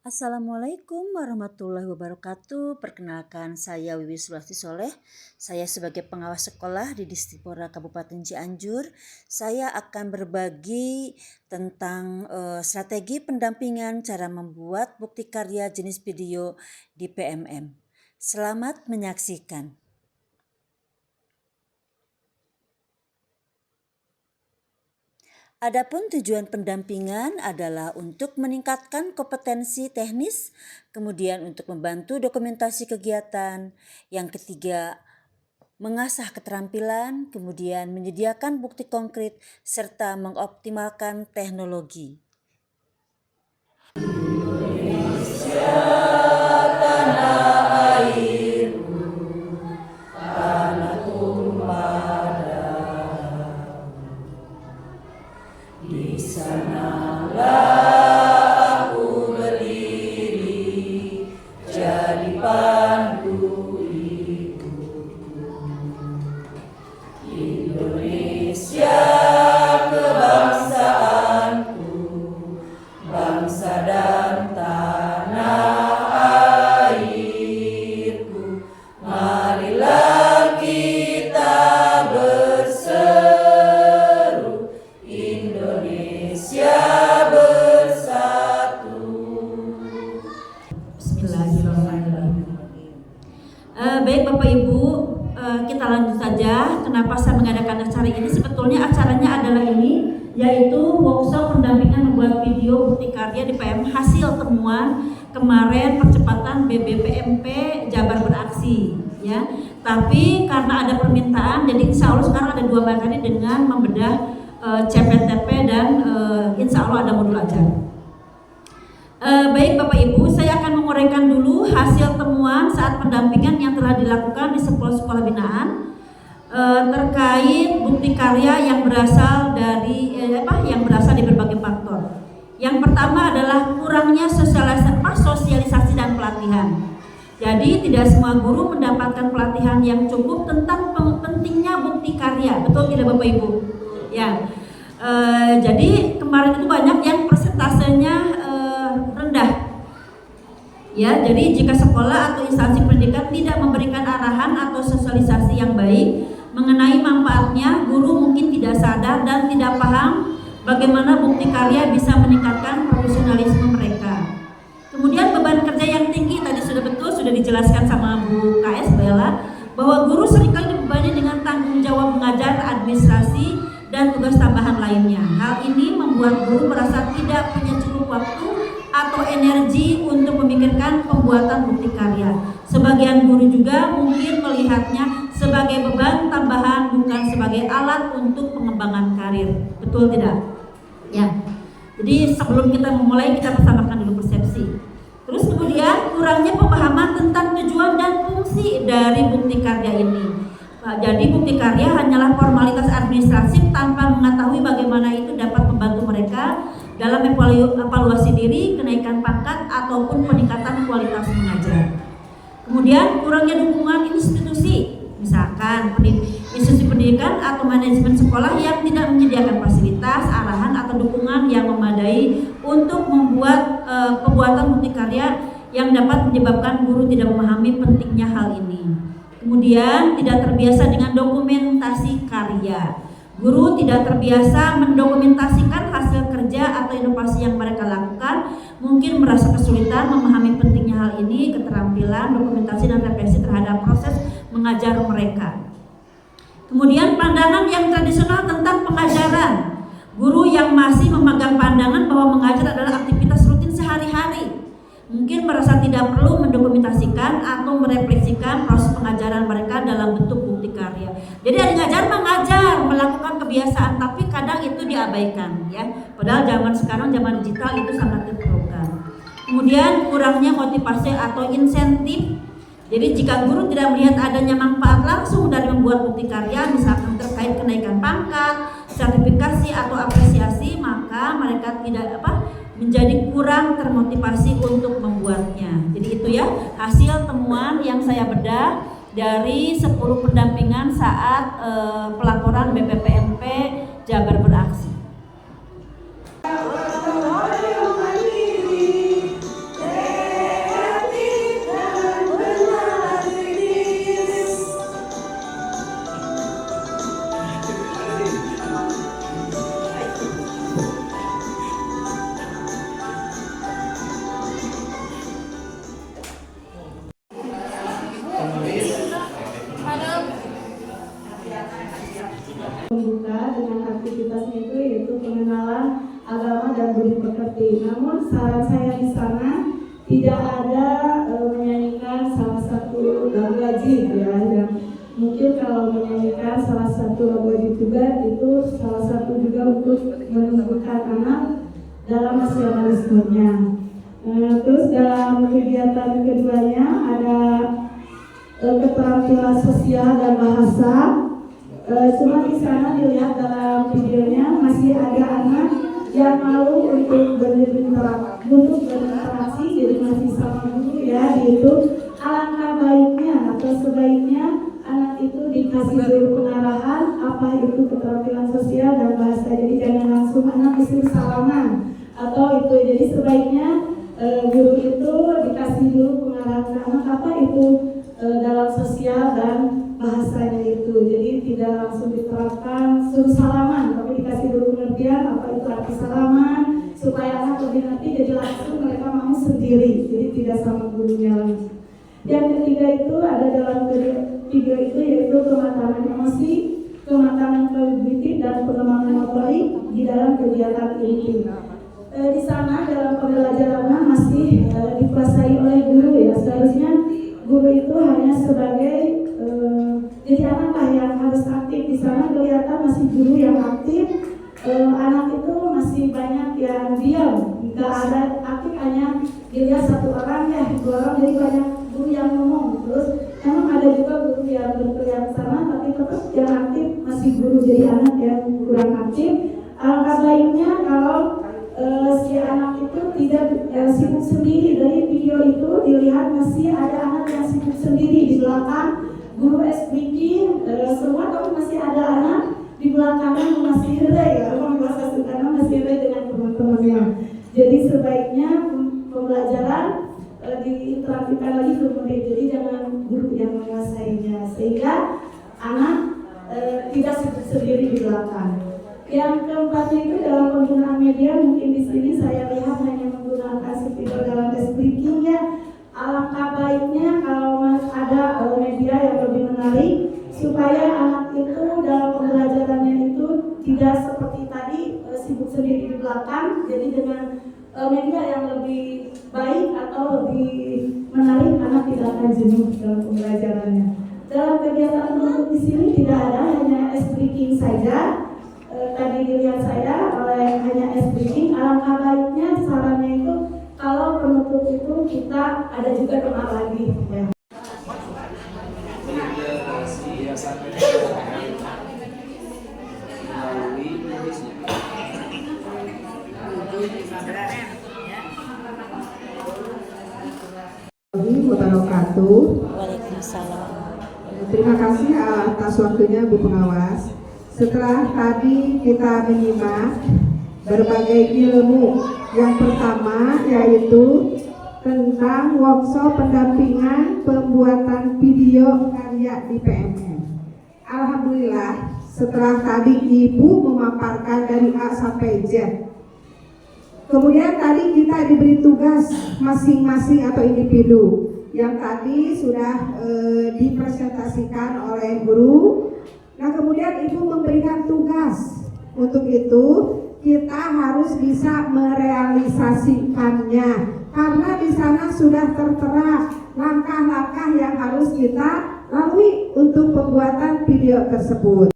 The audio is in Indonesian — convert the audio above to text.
Assalamualaikum warahmatullahi wabarakatuh. Perkenalkan saya Wiwi Sulasti Soleh. Saya sebagai pengawas sekolah di Distipora Kabupaten Cianjur. Saya akan berbagi tentang strategi pendampingan cara membuat bukti karya jenis video di PMM. Selamat menyaksikan. Adapun tujuan pendampingan adalah untuk meningkatkan kompetensi teknis, kemudian untuk membantu dokumentasi kegiatan. Yang ketiga, mengasah keterampilan, kemudian menyediakan bukti konkret, serta mengoptimalkan teknologi. Indonesia, tanah airku, tanah tumpah di sanalah aku berdiri, jadi pandu hidupku. Indonesia kebangsaanku, bangsa dan tanah airku. Marilah kita berseru, Indonesia bersatu. Bismillahirrahmanirrahim. Baik Bapak Ibu, kita lanjut saja. Kenapa saya mengadakan acara ini? Sebetulnya acaranya adalah ini, yaitu workshop pendampingan membuat video bukti karya di PM hasil temuan kemarin percepatan BBPMP Jabar Beraksi, ya. Tapi karena ada permintaan, jadi insya Allah sekarang ada 2 materi dengan membedah CPTP dan insya Allah ada modul ajar. Baik Bapak Ibu, saya akan menguraikan dulu hasil temuan saat pendampingan yang telah dilakukan di sekolah-sekolah binaan terkait bukti karya yang berasal dari berbagai faktor. Yang pertama adalah kurangnya sosialisasi dan pelatihan. Jadi tidak semua guru mendapatkan pelatihan yang cukup tentang pentingnya bukti karya, betul tidak Bapak Ibu? Ya. Jadi kemarin itu banyak yang persentasenya rendah. Ya, jadi jika sekolah atau instansi pendidikan tidak memberikan arahan atau sosialisasi yang baik mengenai manfaatnya, guru mungkin tidak sadar dan tidak paham bagaimana bukti karya bisa meningkatkan profesionalisme mereka. Kemudian beban kerja yang tinggi, tadi sudah dijelaskan sama Bu KS Bella, bahwa guru seringkali dibebani dengan tanggung jawab mengajar, administrasi, dan tugas tambahan lainnya. Hal ini membuat guru merasa tidak punya cukup waktu atau energi untuk memikirkan pembuatan bukti karya. Sebagian guru juga mungkin melihatnya sebagai beban tambahan, bukan sebagai alat untuk pengembangan karir. Betul tidak? Ya. Jadi sebelum kita memulai, kita persamakan dulu persepsi. Terus kemudian kurangnya pemahaman tentang tujuan dan fungsi dari bukti karya ini. Jadi bukti karya hanyalah formalitas administratif tanpa mengetahui bagaimana itu dapat membantu mereka dalam evaluasi diri, kenaikan pangkat, ataupun peningkatan kualitas mengajar. Kemudian kurangnya dukungan institusi, misalkan institusi pendidikan atau manajemen sekolah yang tidak menyediakan fasilitas, arahan, atau dukungan yang memadai untuk membuat pembuatan bukti karya yang dapat menyebabkan guru tidak memahami pentingnya hal ini. Kemudian tidak terbiasa dengan dokumentasi karya. Guru tidak terbiasa mendokumentasikan hasil kerja atau inovasi yang mereka lakukan, mungkin merasa kesulitan memahami pentingnya hal ini, keterampilan, dokumentasi, dan refleksi terhadap proses mengajar mereka. Kemudian pandangan yang tradisional tentang pengajaran. Guru yang masih memegang pandangan bahwa mengajar adalah aktivitas rutin sehari-hari, mungkin merasa tidak perlu mendokumentasikan atau merefleksikan proses pengajaran mereka dalam bentuk bukti karya. Jadi ada mengajar, melakukan kebiasaan, tapi kadang itu diabaikan, ya. Padahal zaman sekarang, zaman digital, itu sangat diperlukan. Kemudian kurangnya motivasi atau insentif. Jadi jika guru tidak melihat adanya manfaat langsung dari membuat bukti karya, misalkan terkait kenaikan pangkat, sertifikasi, atau apresiasi, maka mereka tidak menjadi kurang termotivasi untuk membuatnya. Jadi itu ya hasil temuan yang saya bedah dari 10 pendampingan saat pelaporan BPPMP Jabar Beraksi. dengan aktivitasnya itu yaitu pengenalan agama dan budi pekerti. Namun saran saya di sana tidak ada menyanyikan salah satu lagu wajib ya, yang mungkin kalau menyanyikan salah satu lagu wajib juga itu salah satu juga untuk menumbuhkan anak dalam nasionalismenya. Terus dalam kegiatan keduanya ada keterampilan sosial dan bahasa. Cuma di sana dilihat dalam videonya masih ada anak yang malu untuk berinteraksi, jadi masih sama guru ya. Itu alangkah baiknya atau sebaiknya anak itu dikasih dulu pengarahan apa itu keterampilan sosial dan bahasa. Jadi jangan langsung anak disuruh salaman atau itu. Jadi sebaiknya guru itu dikasih dulu pengarahan ke anak apa itu dalam sosial dan bahasanya itu. Jadi tidak langsung diterapkan suruh salaman, tapi dikasih dulu pengertian apa itu arti salaman supaya anak lebih ngerti. Jadi langsung mereka mau sendiri, jadi tidak sama gurunya langsung. Yang ketiga itu ada dalam video itu yaitu kematangan emosi, kematangan kognitif dan pengembangan motorik di dalam kegiatan ini. Di sana dalam pembelajarannya masih dikuasai oleh guru ya. Seharusnya guru itu hanya sebagai jadi anak lah yang harus aktif. Di sana kelihatan masih guru yang aktif, anak itu masih banyak yang diam, nggak ada aktif, hanya dilihat satu orang ya, dua orang, jadi banyak guru yang ngomong. Terus memang ada juga guru yang berteriak sana, tapi tetap yang aktif masih guru, jadi anak yang kurang aktif. Alangkah baiknya kalau si anak itu tidak sibuk sendiri. Dari video itu dilihat masih ada anak yang sibuk sendiri di belakang guru speaking semua, tapi masih ada anak di belakangnya masih relay ya, orang bahasa Sunda masih relay dengan teman-temannya. Jadi sebaiknya pembelajaran diterapkan lagi ke murid, jadi jangan guru yang menguasainya sehingga anak tidak sibuk sendiri di belakang. Yang keempatnya itu dalam penggunaan media, mungkin di sini saya lihat hanya menggunakan video dalam speaking ya. Alangkah baiknya kalau ada media yang lebih menarik supaya anak itu dalam pembelajarannya itu tidak seperti tadi sibuk sendiri di belakang. Jadi dengan media yang lebih baik atau lebih menarik, anak tidak akan jenuh dalam pembelajarannya. Dalam kegiatan penutup di sini tidak ada, hanya speaking saja. Tadi dilihat saya oleh hanya speaking. Alangkah baiknya sarannya itu kalau penutup itu kita ada juga doa lagi ya. Wabarakatuh. Waalaikumsalam. Terima kasih atas waktunya Bu Pengawas. Setelah tadi kita menyimak berbagai ilmu, yang pertama yaitu tentang workshop pendampingan pembuatan video karya di PMM. Alhamdulillah, setelah tadi Ibu memaparkan dari A sampai Z, kemudian tadi kita diberi tugas masing-masing atau individu yang tadi sudah dipresentasikan oleh guru. Nah, kemudian Ibu memberikan tugas. Untuk itu kita harus bisa merealisasikannya, karena di sana sudah tertera langkah-langkah yang harus kita lalui untuk pembuatan video tersebut.